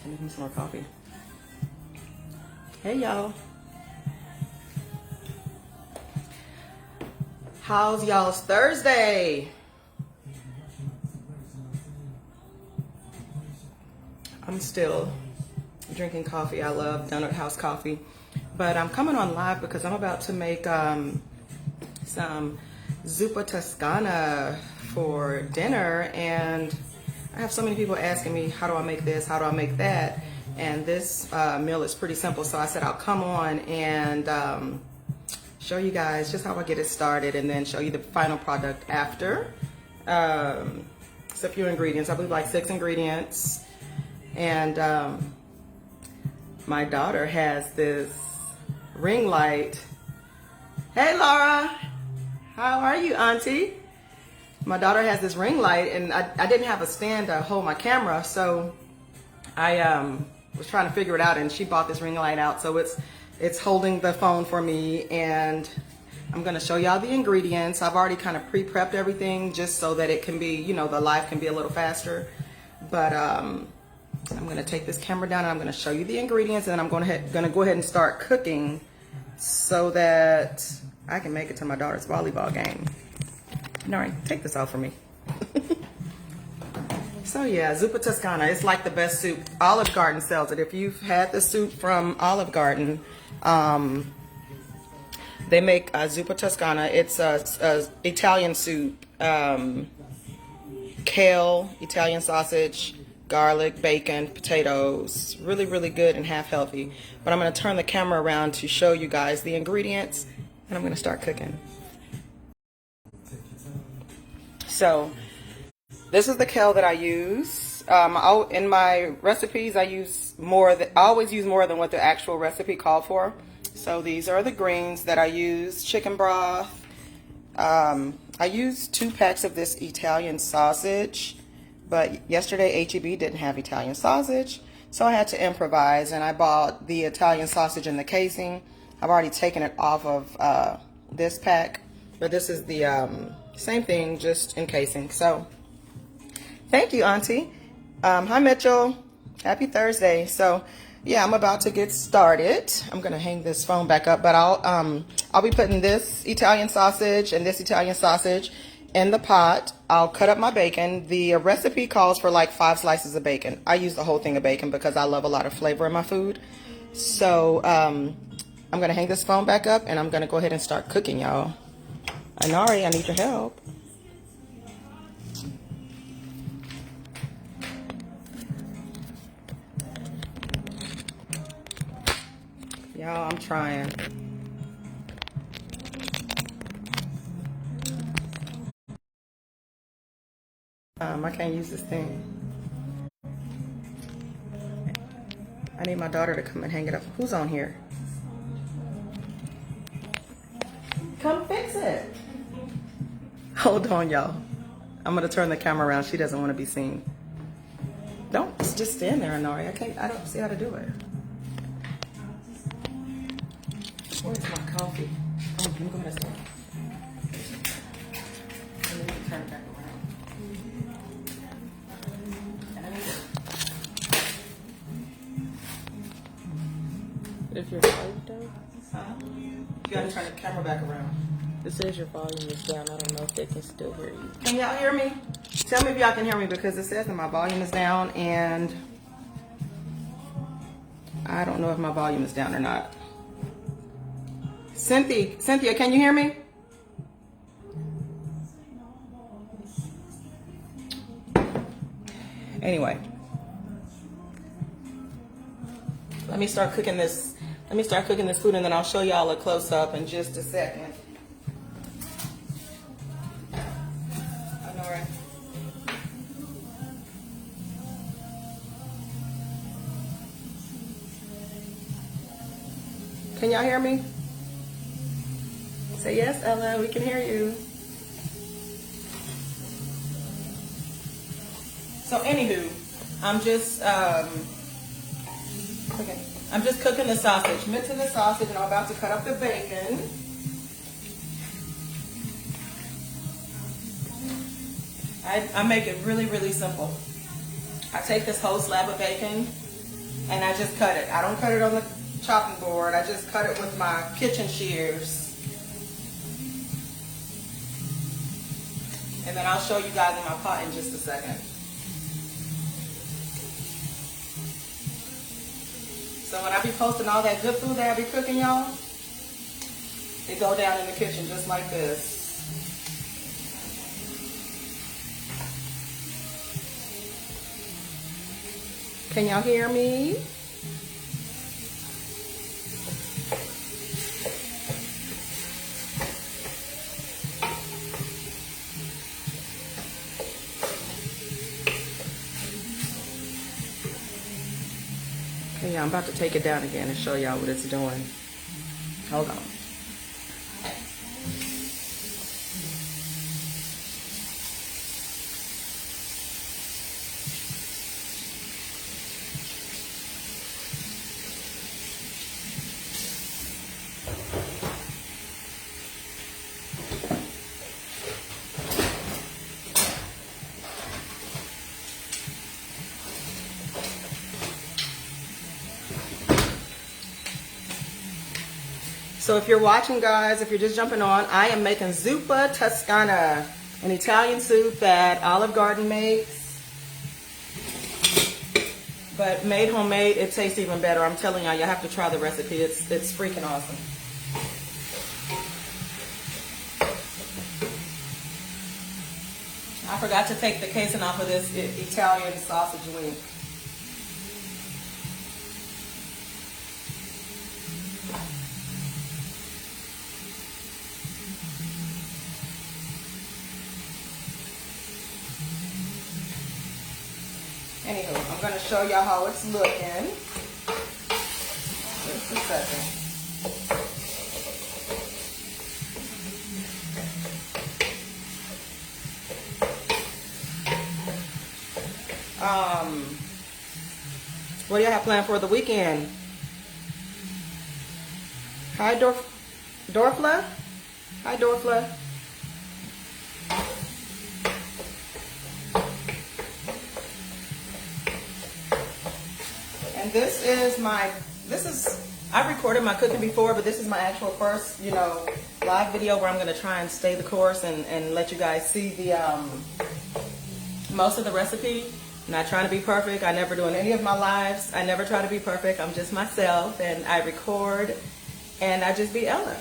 Make me some more coffee. Hey y'all. How's y'all's Thursday? I'm still drinking coffee. I love Donut House coffee. But I'm coming on live because I'm about to make some Zuppa Tuscana for dinner, and I have so many people asking me, how do I make this, how do I make that? And this meal is pretty simple, so I said I'll come on and show you guys just how I get it started and then show you the final product after. It's a few ingredients, I believe like 6 ingredients. And my daughter has this ring light. Hey Laura, how are you, Auntie? My daughter has this ring light, and I didn't have a stand to hold my camera, so I was trying to figure it out, and she bought this ring light out, so it's holding the phone for me, and I'm gonna show y'all the ingredients. I've already kind of pre-prepped everything just so that it can be, you know, the live can be a little faster. But I'm gonna take this camera down and I'm gonna show you the ingredients, and then I'm gonna go ahead and start cooking so that I can make it to my daughter's volleyball game. All right, take this off for me. So yeah, Zuppa Tuscana, it's like the best soup. Olive Garden sells it. If you've had the soup from Olive Garden, they make Zuppa Tuscana. It's a Italian soup, kale, Italian sausage, garlic, bacon, potatoes. Really, really good and half healthy. But I'm gonna turn the camera around to show you guys the ingredients, and I'm gonna start cooking. So this is the kale that I use. In my recipes, I always use more than what the actual recipe called for. So these are the greens that I use. Chicken broth. I used 2 packs of this Italian sausage, but yesterday H-E-B didn't have Italian sausage, so I had to improvise, and I bought the Italian sausage in the casing. I've already taken it off of this pack, but this is the same thing, just in casing. So thank you, Auntie. Hi, Mitchell. Happy Thursday. So yeah, I'm about to get started. I'm gonna hang this phone back up, but I'll be putting this Italian sausage and this Italian sausage in the pot. I'll cut up my bacon. The recipe calls for like 5 slices of bacon. I use the whole thing of bacon because I love a lot of flavor in my food. So I'm gonna hang this phone back up and I'm gonna go ahead and start cooking, y'all. Anari, I need your help. Y'all, I'm trying. I can't use this thing. I need my daughter to come and hang it up. Who's on here? Come fix it. Hold on, y'all. I'm gonna turn the camera around. She doesn't want to be seen. Don't just stand there, Anari. I don't see how to do it. Where's my coffee? Oh, let me go ahead and start. And then you turn it back around. And I need it. Is your volume down? You gotta turn the camera back around. It says your volume is down. I don't know if they can still hear you. Can y'all hear me? Tell me if y'all can hear me, because it says that my volume is down, and I don't know if my volume is down or not. Cynthia, can you hear me? Anyway, let me start cooking this. Let me start cooking this food, and then I'll show y'all a close up in just a second. Honora. Can y'all hear me? Say yes, Ella, we can hear you. So anywho, I'm just cooking the sausage, mincing the sausage, and I'm about to cut up the bacon. I make it really, really simple. I take this whole slab of bacon and I just cut it. I don't cut it on the chopping board. I just cut it with my kitchen shears. And then I'll show you guys in my pot in just a second. So when I be posting all that good food that I be cooking, y'all, it go down in the kitchen just like this. Can y'all hear me? Okay, yeah, I'm about to take it down again and show y'all what it's doing. Hold on. So if you're watching, guys, if you're just jumping on, I am making Zuppa Tuscana, an Italian soup that Olive Garden makes. But made homemade, it tastes even better. I'm telling y'all, you have to try the recipe. It's freaking awesome. I forgot to take the casing off of this Italian sausage wing. Anywho, I'm going to show y'all how it's looking. Just a second. What do y'all have planned for the weekend? Hi, Dorfla. Hi, Dorfla. And this is I've recorded my cooking before, but this is my actual first, live video where I'm going to try and stay the course and let you guys see the, most of the recipe. I'm not trying to be perfect. I never do in any of my lives. I never try to be perfect. I'm just myself, and I record, and I just be Ella.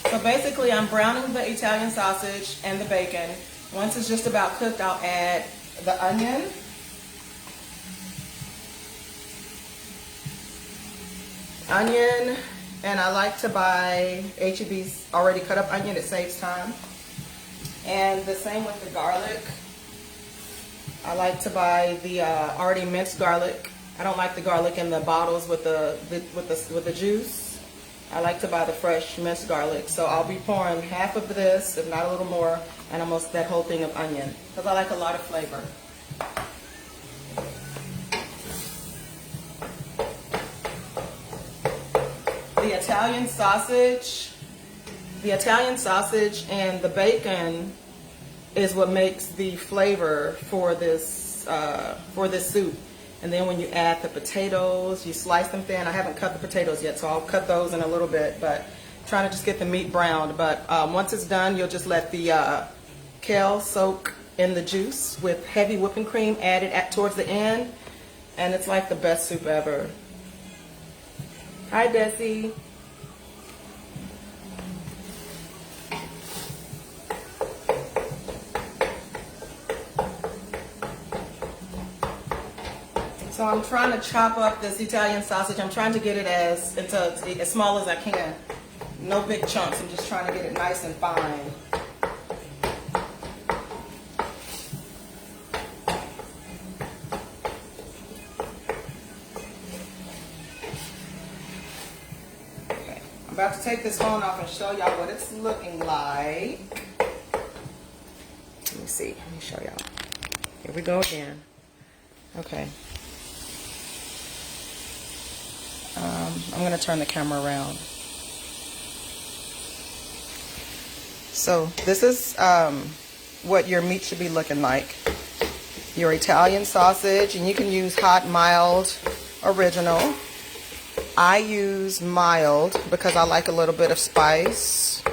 So basically, I'm browning the Italian sausage and the bacon. Once it's just about cooked, I'll add the onion. And I like to buy H-E-B's already cut up onion. It saves time. And the same with the garlic. I like to buy the already minced garlic. I don't like the garlic in the bottles with the juice. I like to buy the fresh minced garlic. So I'll be pouring half of this, if not a little more, and almost that whole thing of onion, because I like a lot of flavor. The Italian sausage and the bacon is what makes the flavor for this soup. And then when you add the potatoes, you slice them thin. I haven't cut the potatoes yet, so I'll cut those in a little bit, but trying to just get the meat browned. But once it's done, you'll just let the kale soak in the juice with heavy whipping cream added towards the end, and it's like the best soup ever. Hi, Desi. So I'm trying to chop up this Italian sausage. I'm trying to get it into as small as I can. No big chunks. I'm just trying to get it nice and fine. Okay. I'm about to take this phone off and show y'all what it's looking like. Let me see. Let me show y'all. Here we go again. Okay. I'm going to turn the camera around. So this is what your meat should be looking like. your Italian sausage, and you can use hot, mild, original. I use mild because I like a little bit of spice,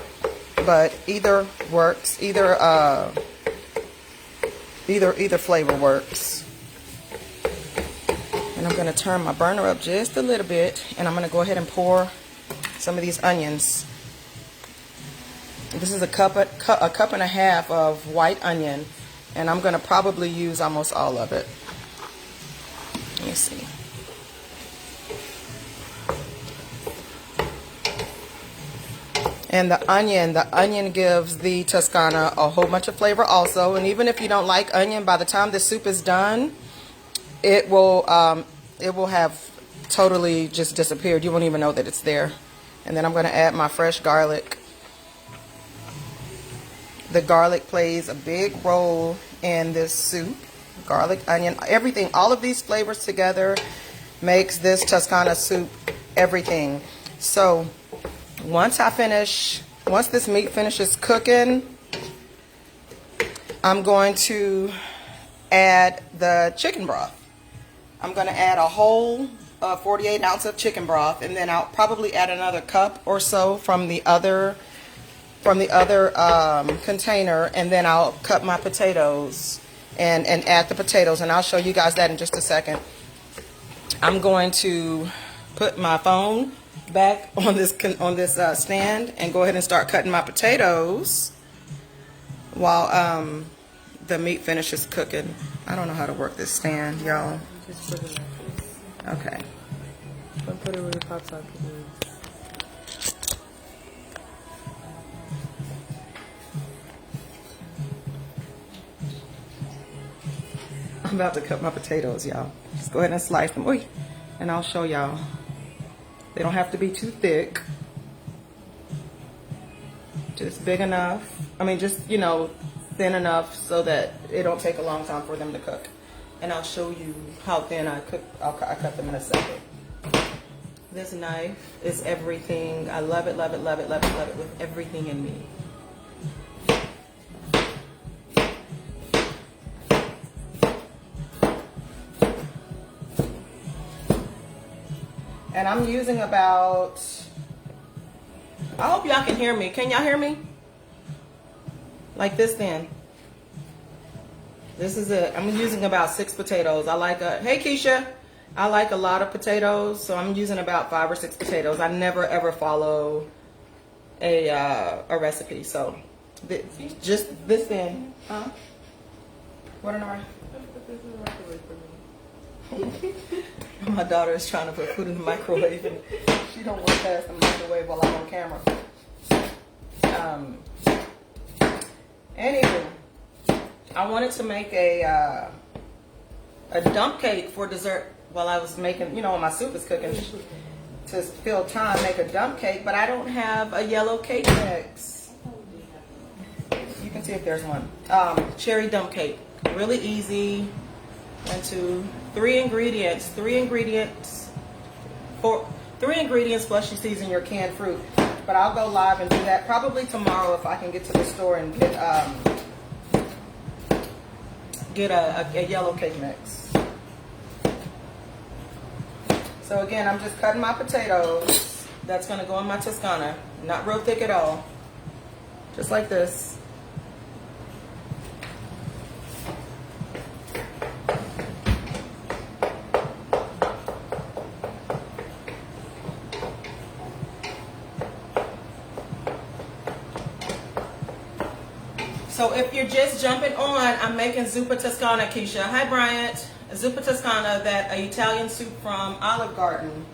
but either works. Either flavor works. And I'm going to turn my burner up just a little bit, and I'm going to go ahead and pour some of these onions. This is a cup and a half of white onion, and I'm going to probably use almost all of it. Let me see. And the onion gives the Tuscana a whole bunch of flavor also. And even if you don't like onion, by the time the soup is done, it will have totally just disappeared. You won't even know that it's there. And then I'm going to add my fresh garlic. The garlic plays a big role in this soup. Garlic, onion, everything, all of these flavors together makes this Tuscana soup everything. So once this meat finishes cooking, I'm going to add the chicken broth. I'm going to add a whole 48 ounce of chicken broth, and then I'll probably add another cup or so from the other container, and then I'll cut my potatoes and add the potatoes, and I'll show you guys that in just a second. I'm going to put my phone back on this stand and go ahead and start cutting my potatoes while the meat finishes cooking. I don't know how to work this stand, y'all. Just put it like this. Okay. Don't put it where the hot socket is. I'm about to cut my potatoes, y'all. Just go ahead and slice them. Oy. And I'll show y'all. They don't have to be too thick. Just big enough. I mean, just, you know, thin enough so that it don't take a long time for them to cook. And I'll show you how thin I cook. I cut them in a second. This knife is everything. I love it, love it, love it, love it, love it with everything in me. And I'm using about, I hope y'all can hear me. Can y'all hear me? Like this thin. This is it. I'm using about 6 potatoes. I like hey Keisha, I like a lot of potatoes, so I'm using about 5 or 6 potatoes. I never ever follow a recipe, so just this thin. Huh? What in the right? My daughter is trying to put food in the microwave, and she don't walk past the microwave while I'm on camera. Anywho, I wanted to make a dump cake for dessert while I was making, you know, when my soup is cooking, to fill time, make a dump cake, but I don't have a yellow cake mix. You can see if there's one. Cherry dump cake, really easy. 1, 2, 3 ingredients. 3 ingredients plus you season your canned fruit. But I'll go live and do that probably tomorrow if I can get to the store and get a yellow cake mix. So again, I'm just cutting my potatoes. That's going to go in my Tuscana. Not real thick at all. Just like this. So if you're just jumping on, I'm making Zuppa Tuscana, Keisha. Hi, Bryant. Zuppa Tuscana, that Italian soup from Olive Garden.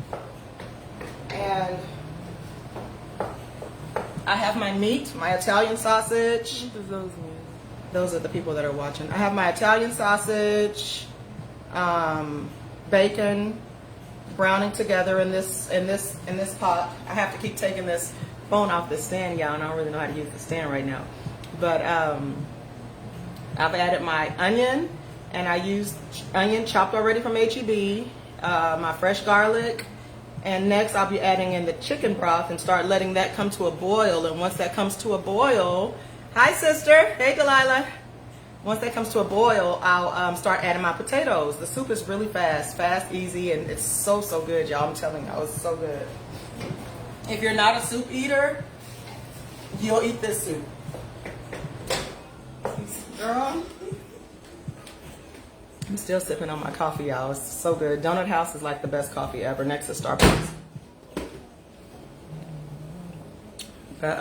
And I have my meat, my Italian sausage. What does those mean? Those are the people that are watching. I have my Italian sausage, bacon, browning together in this pot. I have to keep taking this phone off the stand, y'all, and I don't really know how to use the stand right now. But I've added my onion, and I used onion chopped already from HEB, my fresh garlic, and next I'll be adding in the chicken broth and start letting that come to a boil. And once that comes to a boil, hi sister, hey Delilah. Once that comes to a boil, I'll start adding my potatoes. The soup is really fast, easy, and it's so good, y'all. I'm telling y'all, it's so good. If you're not a soup eater, you'll eat this soup. Girl, I'm still sipping on my coffee, y'all. It's so good. Donut House is like the best coffee ever, next to Starbucks. But,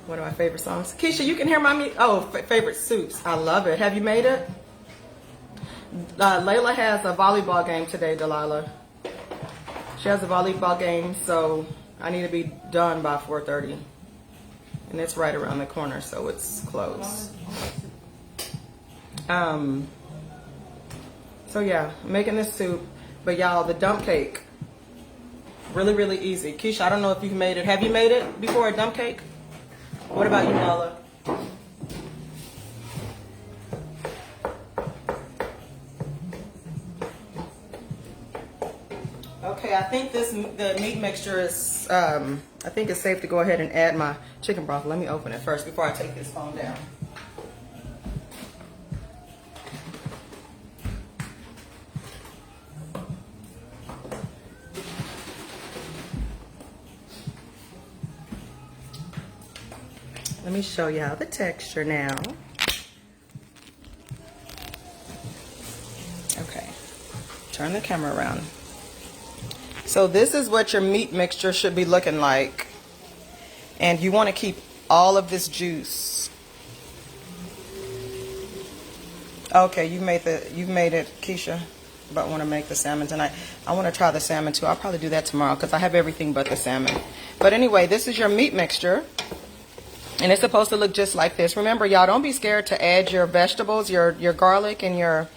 one of my favorite songs. Keisha, you can hear my favorite soups. I love it. Have you made it? Layla has a volleyball game today, Delilah. She has a volleyball game, so I need to be done by 4:30. And it's right around the corner, so it's close. So yeah, I'm making this soup. But y'all, the dump cake, really easy. Keisha, I don't know if you've made it. Have you made it before, a dump cake? What about you, Paula? Okay, I think the meat mixture is, I think it's safe to go ahead and add my chicken broth. Let me open it first before I take this phone down. Let me show y'all the texture now. Okay, turn the camera around. So this is what your meat mixture should be looking like. And you want to keep all of this juice. Okay, you've made it, Keisha. But want to make the salmon tonight. I want to try the salmon too. I'll probably do that tomorrow because I have everything but the salmon. But anyway, this is your meat mixture. And it's supposed to look just like this. Remember, y'all, don't be scared to add your vegetables, your garlic and your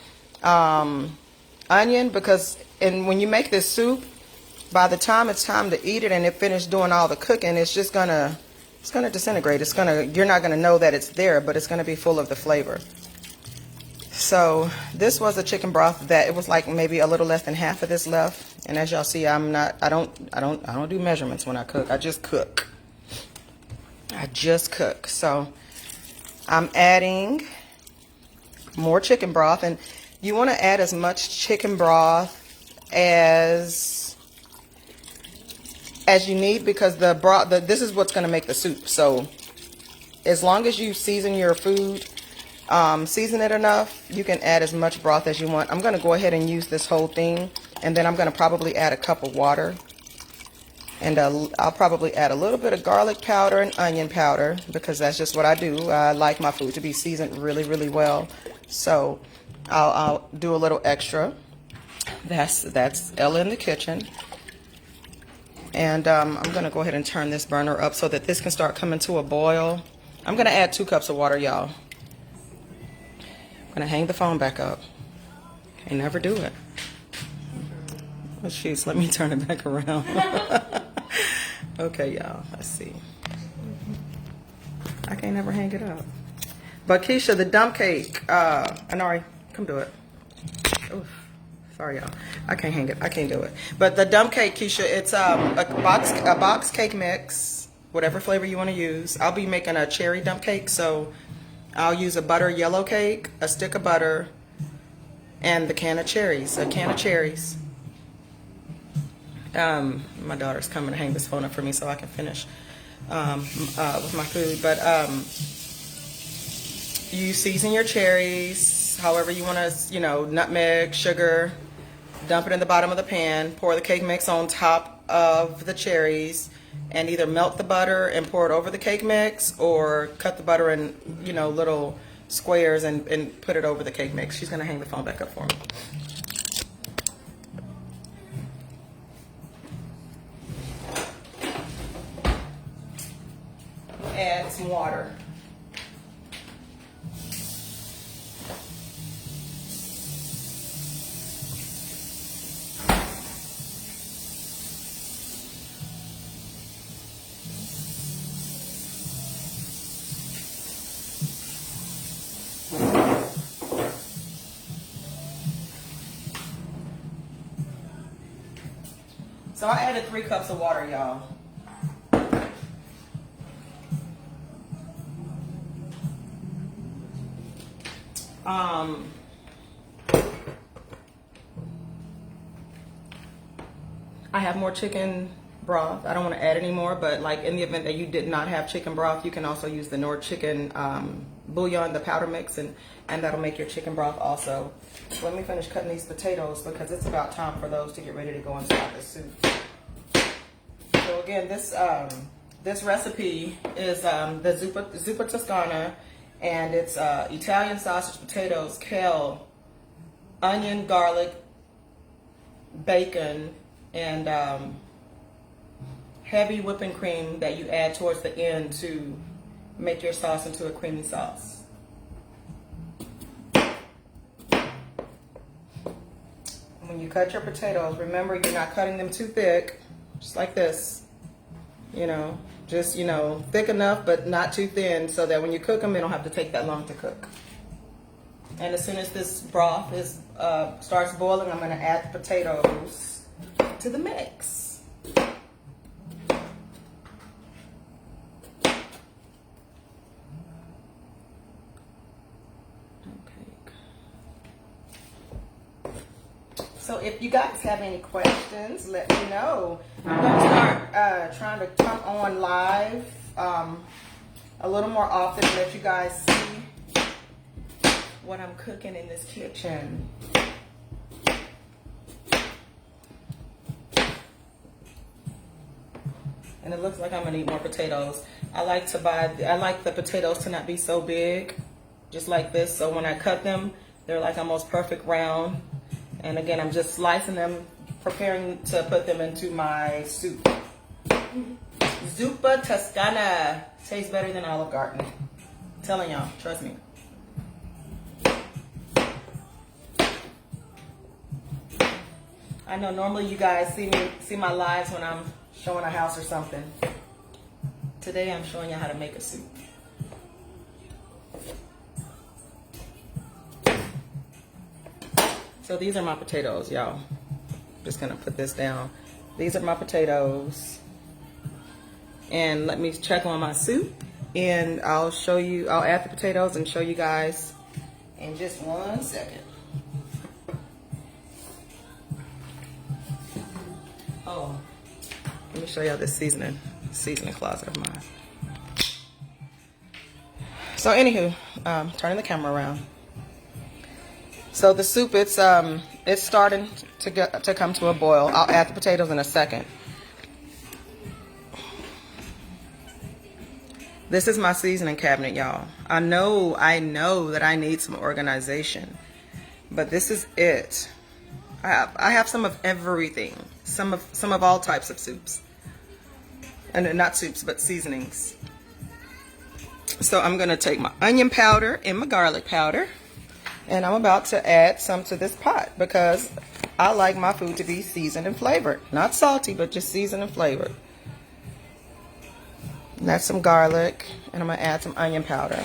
onion, because when you make this soup, by the time it's time to eat it and it finished doing all the cooking, it's gonna disintegrate. You're not gonna know that it's there, but it's gonna be full of the flavor. So this was a chicken broth that it was like maybe a little less than half of this left. And as y'all see, I don't do measurements when I cook. I just cook. So I'm adding more chicken broth, and you want to add as much chicken broth as you need, because the broth, this is what's going to make the soup. So as long as you season your food, season it enough, you can add as much broth as you want. I'm going to go ahead and use this whole thing, and then I'm going to probably add a cup of water. And I'll probably add a little bit of garlic powder and onion powder, because that's just what I do. I like my food to be seasoned really well. So I'll do a little extra. That's Ella in the kitchen. And I'm going to go ahead and turn this burner up so that this can start coming to a boil. I'm going to add 2 cups of water, y'all. I'm going to hang the phone back up. I never do it. Oh, jeez, let me turn it back around. Okay, y'all, let's see. I can't never hang it up. But Keisha, the dump cake, Anari, come do it. Oof. Sorry, y'all. I can't hang it. I can't do it. But the dump cake, Keisha, it's a box cake mix, whatever flavor you want to use. I'll be making a cherry dump cake, so I'll use a butter yellow cake, a stick of butter, and the can of cherries, a can of cherries. My daughter's coming to hang this phone up for me so I can finish with my food. But you season your cherries however you want to, nutmeg, sugar. Dump it in the bottom of the pan. Pour the cake mix on top of the cherries, and either melt the butter and pour it over the cake mix, or cut the butter in little squares and put it over the cake mix. She's gonna hang the phone back up for me. Add some water. So I added 3 cups of water, y'all. I have more chicken broth. I don't want to add any more, but like in the event that you did not have chicken broth, you can also use the Nord chicken bouillon, the powder mix, and that'll make your chicken broth also. Let me finish cutting these potatoes because it's about time for those to get ready to go inside the soup. So again, this recipe is the Zuppa Tuscana, and it's Italian sausage, potatoes, kale, onion, garlic, bacon, and heavy whipping cream that you add towards the end to make your sauce into a creamy sauce. When you cut your potatoes, remember you're not cutting them too thick, just like this. Just thick enough but not too thin so that when you cook them, they don't have to take that long to cook. And as soon as this broth starts boiling, I'm going to add the potatoes to the mix. So if you guys have any questions, let me know. I'm going to start trying to come on live a little more often to let you guys see what I'm cooking in this kitchen. And it looks like I'm gonna need more potatoes. I like the potatoes to not be so big, just like this. So when I cut them, they're like almost perfect round. And again, I'm just slicing them, preparing to put them into my soup. Zuppa Tuscana tastes better than Olive Garden. I'm telling y'all, trust me. I know normally you guys see my lives when I'm showing a house or something. Today I'm showing you how to make a soup. So these are my potatoes, y'all. Just gonna put this down. These are my potatoes. And let me check on my soup. And I'll add the potatoes and show you guys in just 1 second. Oh, let me show y'all this seasoning closet of mine. So anywho, turning the camera around. So the soup, it's starting to come to a boil. I'll add the potatoes in a second. This is my seasoning cabinet, y'all. I know that I need some organization, but this is it. I have some of everything, some of all types of soups, and not soups, but seasonings. So I'm gonna take my onion powder and my garlic powder. And I'm about to add some to this pot because I like my food to be seasoned and flavored. Not salty, but just seasoned and flavored. And that's some garlic, and I'm going to add some onion powder.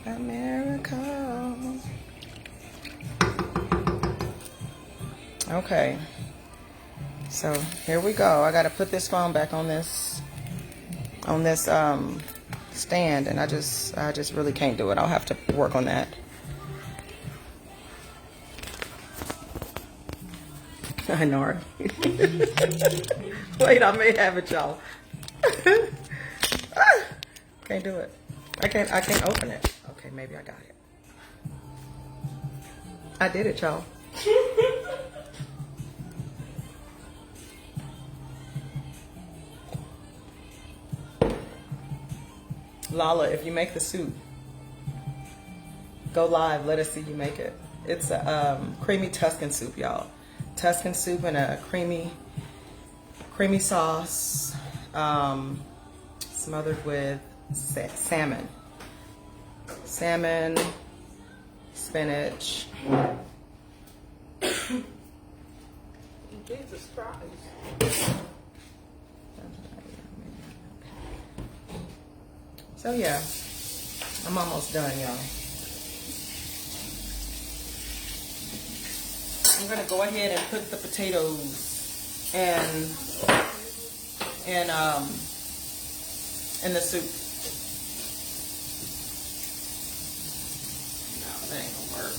America. Okay, so here we go. I got to put this phone back on this stand, and I just really can't do it. I'll have to work on that. I know, right? Wait, I may have it, y'all. Can't do it. I can't open it. Okay, maybe I got it. I did it, y'all. Lala, if you make the soup, go live. Let us see you make it. It's a creamy Tuscan soup, y'all. Tuscan soup and a creamy sauce, smothered with salmon, spinach. Jesus Christ. So yeah, I'm almost done, y'all. I'm gonna go ahead and put the potatoes in the soup. No, that ain't gonna work.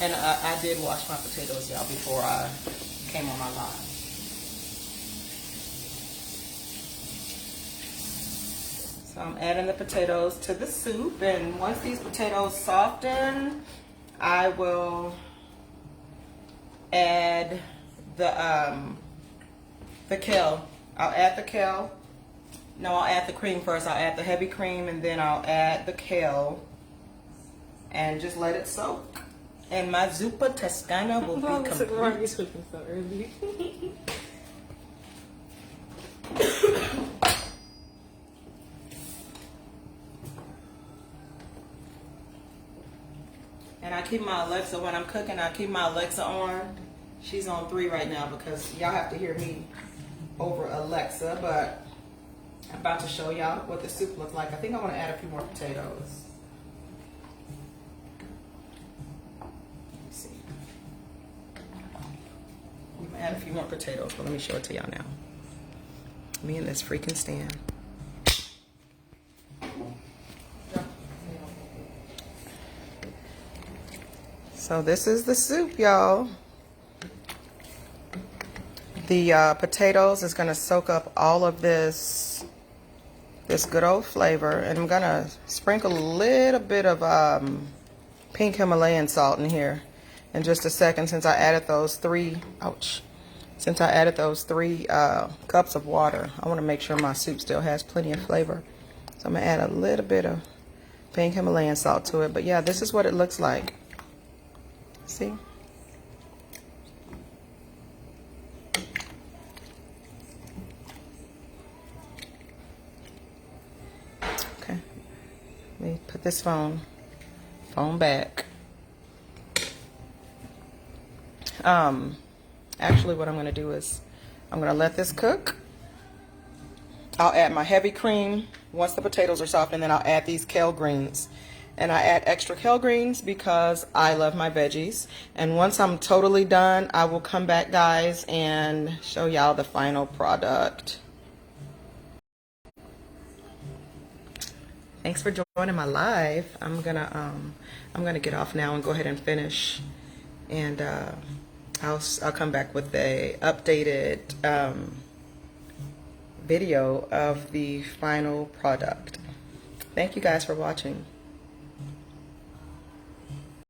And I did wash my potatoes, y'all, before I came on my live. So I'm adding the potatoes to the soup, and once these potatoes soften, I will add the kale. I'll add the kale. No, I'll add the cream first. I'll add the heavy cream, and then I'll add the kale, and just let it soak. And my Zuppa Tuscana will be complete. Why are you cooking so early? And I keep my Alexa, when I'm cooking, I keep my Alexa on. She's on 3 right now because y'all have to hear me over Alexa, but I'm about to show y'all what the soup looks like. I think I want to add a few more potatoes. Let's see. I'm going to add a few more potatoes, but let me show it to y'all now. Me and this freaking stand. So this is the soup, y'all. The potatoes is gonna soak up all of this good old flavor, and I'm gonna sprinkle a little bit of pink Himalayan salt in here in just a second, since I added those 3 cups of water. I want to make sure my soup still has plenty of flavor, so I'm gonna add a little bit of pink Himalayan salt to it. But yeah, this is what it looks like. See? Okay. Let me put this phone back. Actually what I'm going to do is I'm going to let this cook. I'll add my heavy cream once the potatoes are soft, and then I'll add these kale greens. And I add extra kale greens because I love my veggies. And once I'm totally done, I will come back, guys, and show y'all the final product. Thanks for joining my live. I'm gonna get off now and go ahead and finish, and I'll come back with a updated video of the final product. Thank you guys for watching.